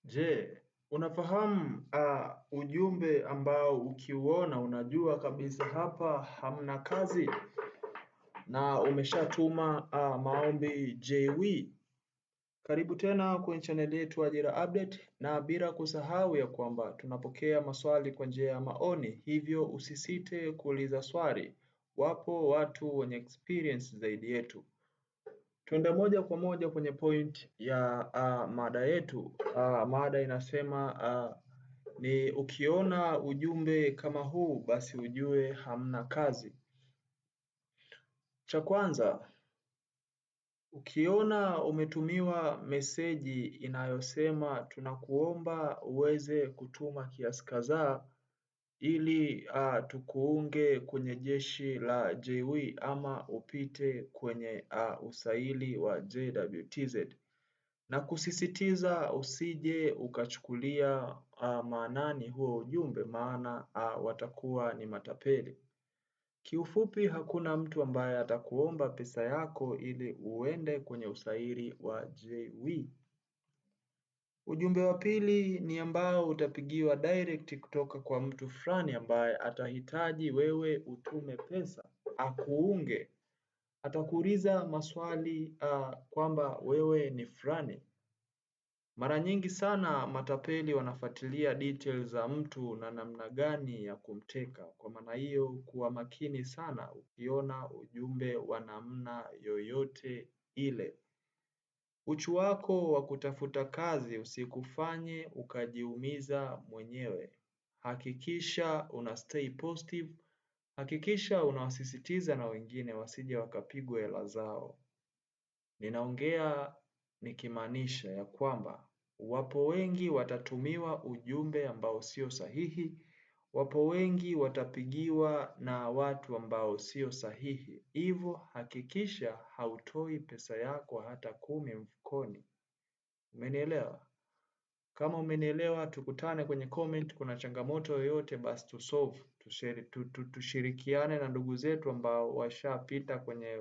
Je, unafahamu ujumbe ambao ukiuona unajua kabisa hapa hamna kazi na umeshatuma maombi JW? Karibu tena kwenye channel yetu Ajira Update, na bila kusahau ya kwamba tunapokea maswali kwa njia ya maoni, hivyo usisite kuuliza swali. Wapo watu wenye experience zaidi yetu. Tuende moja kwa moja kwenye point ya mada yetu. Mada inasema ni ukiona ujumbe kama huu basi ujue hamna kazi. Cha kwanza, ukiona umetumiwa meseji inayosema tunakuomba uweze kutuma kiasi kadhaa ili tukuunge kwenye jeshi la JW ama upite kwenye usaili wa JWTZ, na kusisitiza usije ukachukulia maanani huo ujumbe, maana watakuwa ni matapeli. Kiufupi, hakuna mtu ambaye atakuomba pesa yako ili uende kwenye usaili wa JW. Ujumbe wa pili ni ambao utapigiwa direct kutoka kwa mtu fulani ambaye atahitaji wewe utume pesa akuunge. Atakuuliza maswali kwamba wewe ni fulani. Mara nyingi sana matapeli wanafuatilia details za mtu na namna gani ya kumteka. Kwa maana hiyo, kuwa makini sana ukiona ujumbe wa namna yoyote ile. Uchu wako wa kutafuta kazi usikufanye ukajiumiza mwenyewe. Hakikisha una stay positive, hakikisha unawasisitiza na wengine wasije wakapigwa hela zao. Ninaongea nikimaanisha ya kwamba wapo wengi watatumiwa ujumbe ambao sio sahihi, wapo wengi watapigiwa na watu ambao sio sahihi. Hivyo hakikisha hautoi pesa yako hata 10 mfukoni. Umenielewa? Kama umenielewa, tukutane kwenye comment. Kuna changamoto yoyote basi tushirikiane na ndugu zetu ambao washapita kwenye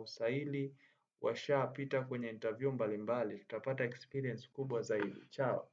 usaili, washapita kwenye interview mbalimbali. Tutapata experience kubwa zaidi. Chao.